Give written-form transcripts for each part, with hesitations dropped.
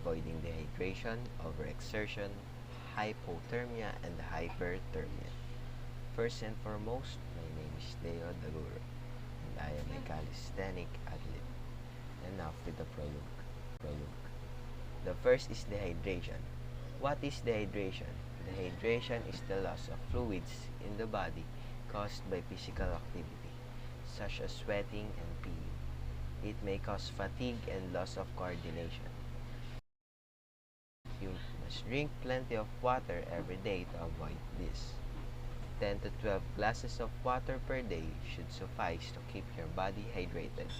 avoiding dehydration, overexertion, hypothermia, and hyperthermia. First and foremost, my name is Deys Dags, and I am a calisthenic athlete. Enough with the prologue. The first is dehydration. What is dehydration? Dehydration is the loss of fluids in the body caused by physical activity, such as sweating and peeing. It may cause fatigue and loss of coordination. You must drink plenty of water every day to avoid this. 10 to 12 glasses of water per day should suffice to keep your body hydrated.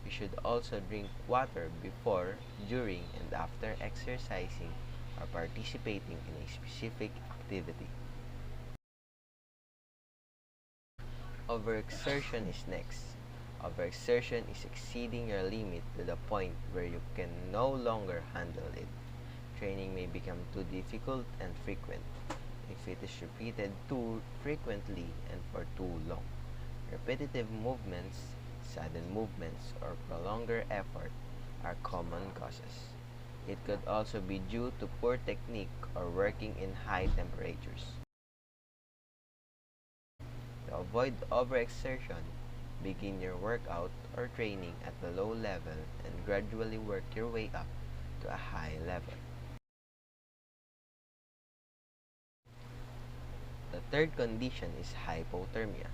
You should also drink water before, during, and after exercising or participating in a specific activity. Overexertion is next. Overexertion is exceeding your limit to the point where you can no longer handle it. Training may become too difficult and frequent if it is repeated too frequently and for too long. Repetitive movements, sudden movements, or prolonged effort are common causes. It could also be due to poor technique or working in high temperatures. To avoid overexertion, begin your workout or training at the low level and gradually work your way up to a high level. The third condition is hypothermia.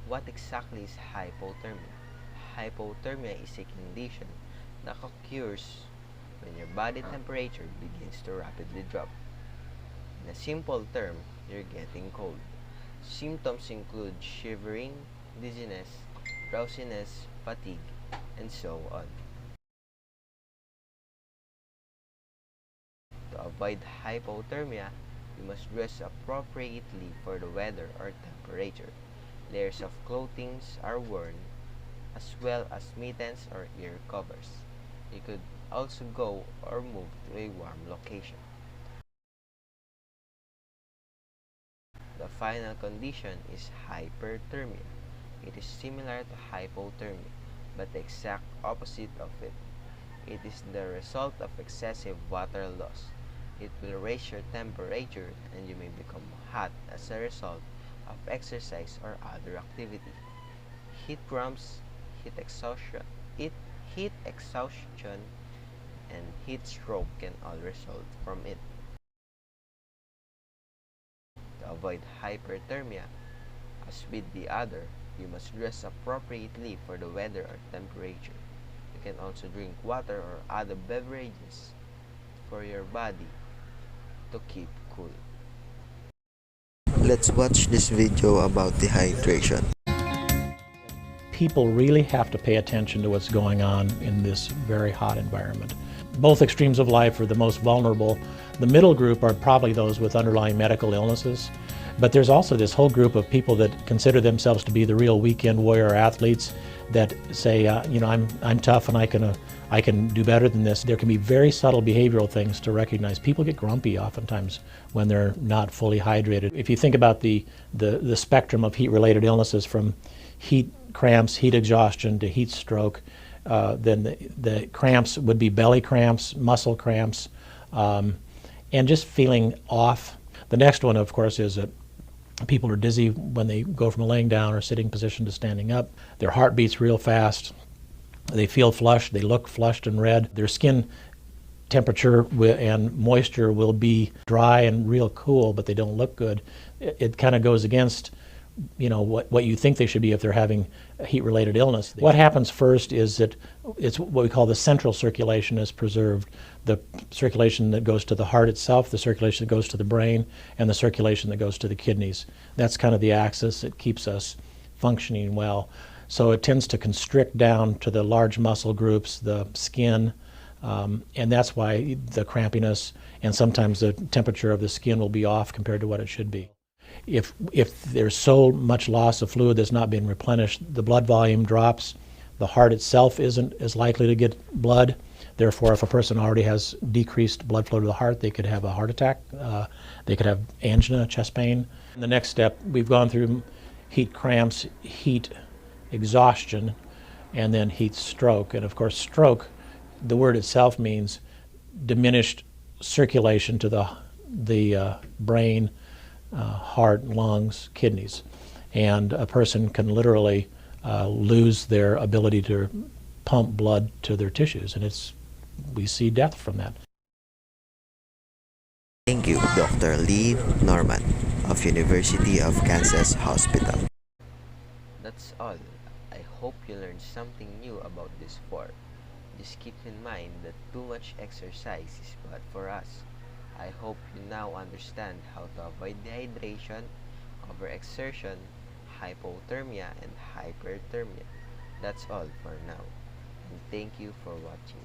What exactly is hypothermia? Hypothermia is a condition that occurs when your body temperature begins to rapidly drop. In a simple term, you're getting cold. Symptoms include shivering, dizziness, drowsiness, fatigue, and so on. To avoid hypothermia, you must dress appropriately for the weather or temperature. Layers of clothing are worn, as well as mittens or ear covers. You could also go or move to a warm location. The final condition is hyperthermia. It is similar to hypothermia, but the exact opposite of it. It is the result of excessive water loss. It will raise your temperature and you may become hot as a result of exercise or other activity. Heat cramps, heat exhaustion, and heat stroke can all result from it. To avoid hyperthermia, as with the other, you must dress appropriately for the weather or temperature. You can also drink water or other beverages for your body to keep cool. Let's watch this video about dehydration. People really have to pay attention to what's going on in this very hot environment. Both extremes of life are the most vulnerable. The middle group are probably those with underlying medical illnesses, but there's also this whole group of people that consider themselves to be the real weekend warrior athletes that say, I'm tough and I can do better than this. There can be very subtle behavioral things to recognize. People get grumpy oftentimes when they're not fully hydrated. If you think about the spectrum of heat-related illnesses from heat cramps, heat exhaustion to heat stroke, then the cramps would be belly cramps, muscle cramps, and just feeling off. The next one, of course, is that people are dizzy when they go from a laying down or sitting position to standing up. Their heart beats real fast. They feel flushed. They look flushed and red. Their skin temperature and moisture will be dry and real cool, but they don't look good. It kind of goes against what you think they should be if they're having a heat-related illness. What happens first is that it's what we call the central circulation is preserved. The circulation that goes to the heart itself, the circulation that goes to the brain, and the circulation that goes to the kidneys. That's kind of the axis that keeps us functioning well. So it tends to constrict down to the large muscle groups, the skin, and that's why the crampiness and sometimes the temperature of the skin will be off compared to what it should be. If there's so much loss of fluid that's not being replenished, the blood volume drops. The heart itself isn't as likely to get blood. Therefore, if a person already has decreased blood flow to the heart, they could have a heart attack. They could have angina, chest pain. In the next step, we've gone through heat cramps, heat exhaustion, and then heat stroke. And of course, stroke, the word itself means diminished circulation to the brain, heart, lungs, kidneys. And a person can literally lose their ability to pump blood to their tissues, and we see death from that. Thank you, Dr. Lee Norman of University of Kansas Hospital. That's all. I hope you learned something new about this sport. Just keep in mind that too much exercise is bad for us. I hope you now understand how to avoid dehydration, overexertion, hypothermia, and hyperthermia. That's all for now. And thank you for watching.